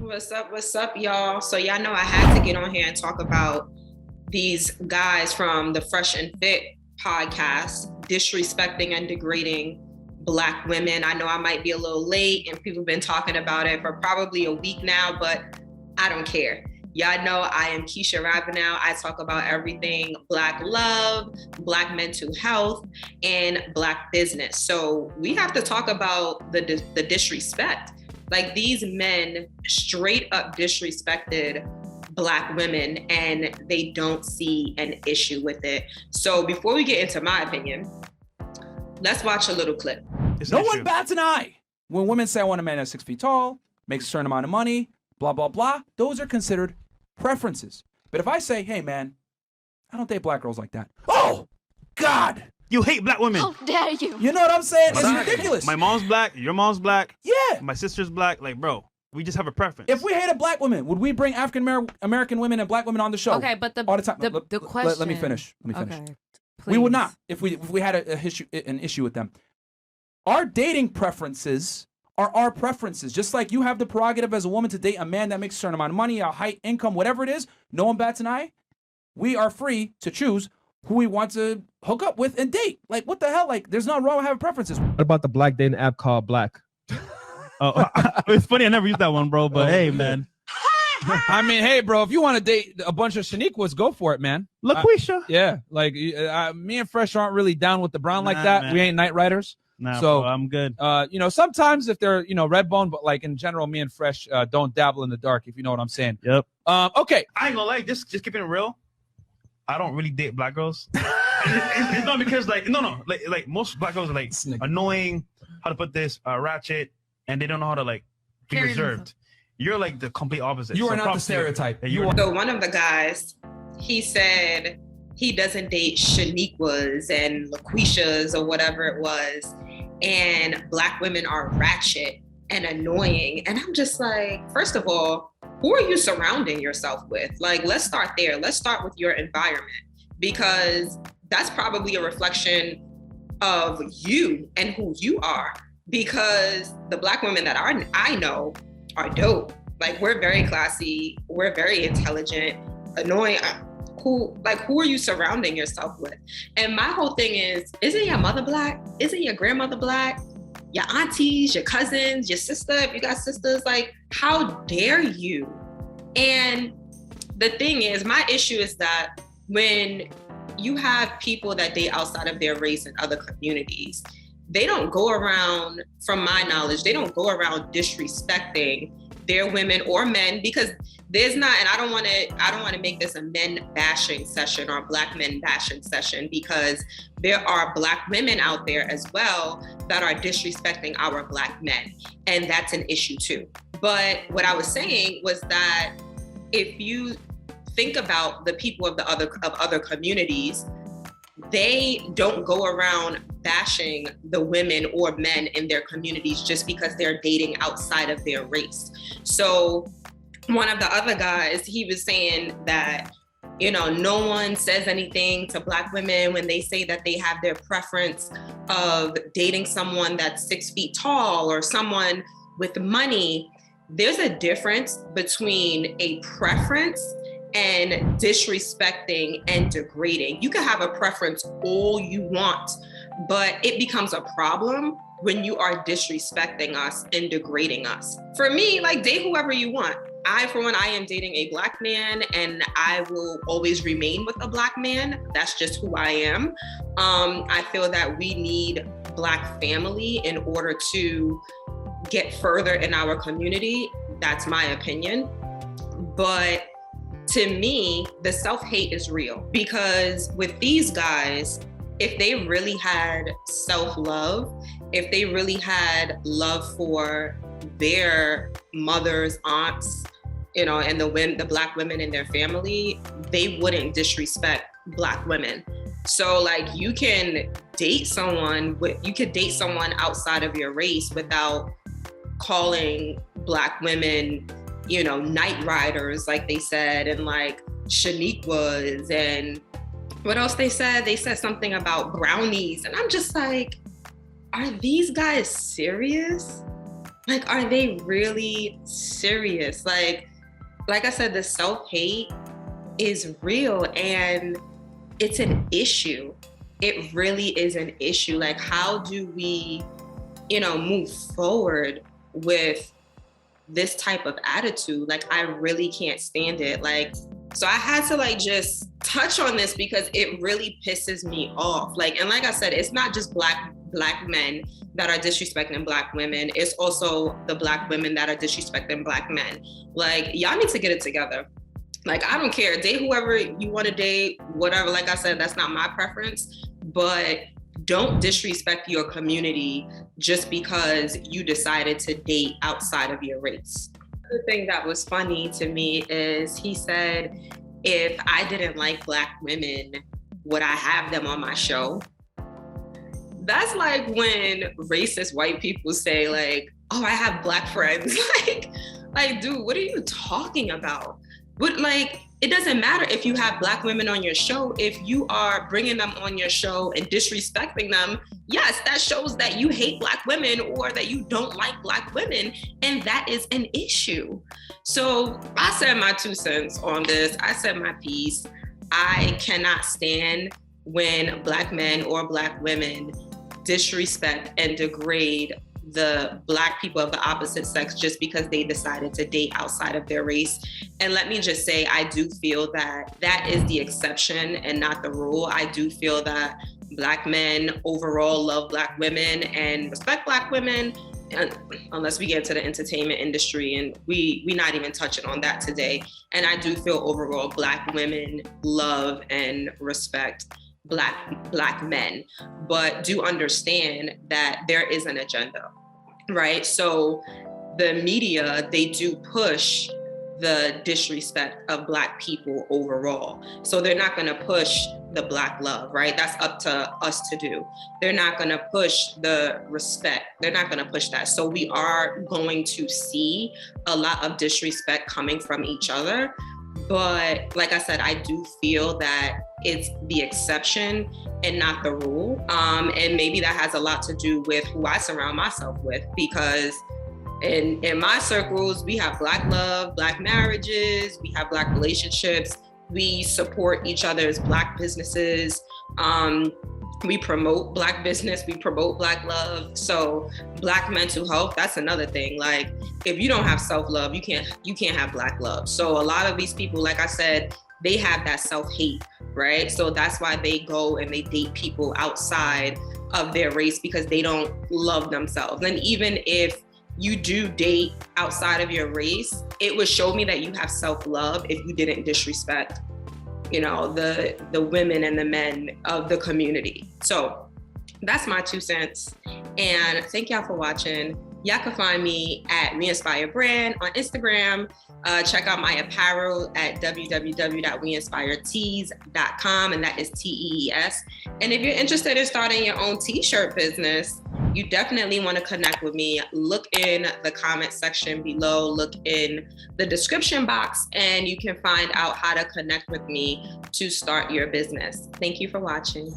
What's up, y'all? So y'all know I had to get on here and talk about these guys from the Fresh and Fit podcast disrespecting and degrading Black women. I know I might be a little late and people have been talking about it for probably a week now, but I don't care. Y'all know I am Keisha Ravenel. I talk about everything Black love, Black mental health, and Black business. So we have to talk about the disrespect. Like, these men straight up disrespected Black women and they don't see an issue with it. So before we get into my opinion, let's watch a little clip. No one bats an eye when women say, I want a man that's 6 feet tall, makes a certain amount of money, blah, blah, blah. Those are considered preferences. But if I say, hey, man, I don't date Black girls like that. Oh, God. You hate Black women. How dare you? You know what I'm saying? It's ridiculous. My mom's Black. Your mom's Black. Yeah. My sister's Black. Like, bro, we just have a preference. If we hated Black women, would we bring African American women and Black women on the show? Okay, but all the time. The question. Let me finish. Okay, we would not if we had an issue with them. Our dating preferences are our preferences. Just like you have the prerogative as a woman to date a man that makes a certain amount of money, a height, income, whatever it is, no one bats an eye. We are free to choose who we want to hook up with and date. Like, what the hell? Like, there's nothing wrong with having preferences. What about the Black dating app called Black? Oh, it's funny. I never used that one, bro. But hey, man. I mean, hey, bro, if you want to date a bunch of Shaniquas, go for it, man. LaQuisha. Yeah, like me and Fresh aren't really down with the brown like Nah, that. man. We ain't night riders. Nah, so bro, I'm good. Sometimes if they're, red bone, but like in general, me and Fresh don't dabble in the dark, if you know what I'm saying. Yep. Okay. I ain't gonna lie, just keeping it real. I don't really date Black girls. it's not because like most Black girls are like annoying. How to put this ratchet, and they don't know how to like be reserved. You're like the complete opposite. You are not the stereotype. So one of the guys, he said he doesn't date Shaniquas and LaQuishas or whatever it was, and Black women are ratchet and annoying. And I'm just like, first of all, who are you surrounding yourself with? Like, let's start there. Let's start with your environment, because that's probably a reflection of you and who you are. Because the Black women that I know are dope. Like, we're very classy, we're very intelligent, annoying. Who are you surrounding yourself with? And my whole thing is, isn't your mother Black? Isn't your grandmother Black? Your aunties, your cousins, your sister, if you got sisters, like, how dare you? And the thing is, my issue is that when you have people that date outside of their race in other communities, they don't go around, from my knowledge, they don't go around disrespecting their women or men, because there's not, and I don't want to make this a men bashing session or Black men bashing session, because there are Black women out there as well that are disrespecting our Black men, and that's an issue too. But what I was saying was that if you think about the people of other communities, they don't go around bashing the women or men in their communities just because they're dating outside of their race. So one of the other guys, he was saying that, no one says anything to Black women when they say that they have their preference of dating someone that's 6 feet tall or someone with money. There's a difference between a preference and disrespecting and degrading. You can have a preference all you want, but it becomes a problem when you are disrespecting us and degrading us. For me, like, date whoever you want. For one, I am dating a Black man, and I will always remain with a Black man. That's just who I am. I feel that we need Black family in order to get further in our community. That's my opinion. But to me, the self-hate is real, because with these guys, if they really had self-love, if they really had love for their mothers, aunts, and the Black women in their family, they wouldn't disrespect Black women. So like, you could date someone outside of your race without calling Black women, night riders, like they said, and like Shaniquas, and what else they said? They said something about brownies. And I'm just like, are these guys serious? Like, are they really serious? Like I said, the self-hate is real and it's an issue. It really is an issue. Like, how do we, move forward with this type of attitude? Like, I really can't stand it. Like, so I had to just touch on this because it really pisses me off. Like, and like I said, it's not just black men that are disrespecting black women. It's also the black women that are disrespecting black men. Like, y'all need to get it together. Like, I don't care, date whoever you want to date, whatever. Like I said, that's not my preference, but don't disrespect your community just because you decided to date outside of your race. The thing that was funny to me is he said, if I didn't like black women, would I have them on my show? That's like when racist white people say like, oh, I have black friends. like, dude, what are you talking about? But it doesn't matter if you have black women on your show. If you are bringing them on your show and disrespecting them, yes, that shows that you hate black women or that you don't like black women. And that is an issue. So I said my 2 cents on this. I said my piece. I cannot stand when black men or black women disrespect and degrade the black people of the opposite sex just because they decided to date outside of their race. And let me just say, I do feel that that is the exception and not the rule. I do feel that black men overall love black women and respect black women, unless we get into the entertainment industry, and we not even touching on that today. And I do feel overall black women love and respect black men, but do understand that there is an agenda, right? So the media, they do push the disrespect of black people overall. So they're not going to push the black love, right? That's up to us to do. They're not going to push the respect. They're not going to push that. So we are going to see a lot of disrespect coming from each other. But like I said, I do feel that it's the exception and not the rule. And maybe that has a lot to do with who I surround myself with, because in my circles, we have black love, black marriages, we have black relationships, we support each other's black businesses. We promote black business, we promote black love. So black mental health, that's another thing. Like, if you don't have self-love, you can't have black love. So a lot of these people, like I said, they have that self-hate, right? So that's why they go and they date people outside of their race, because they don't love themselves. And even if you do date outside of your race, it would show me that you have self-love if you didn't disrespect the women and the men of the community. So that's my 2 cents. And thank y'all for watching. Y'all can find me at Reinspire Brand on Instagram. Check out my apparel at www.weinspiretees.com, and that is TEES. And if you're interested in starting your own t-shirt business, you definitely want to connect with me. Look in the comment section below, look in the description box, and you can find out how to connect with me to start your business. Thank you for watching.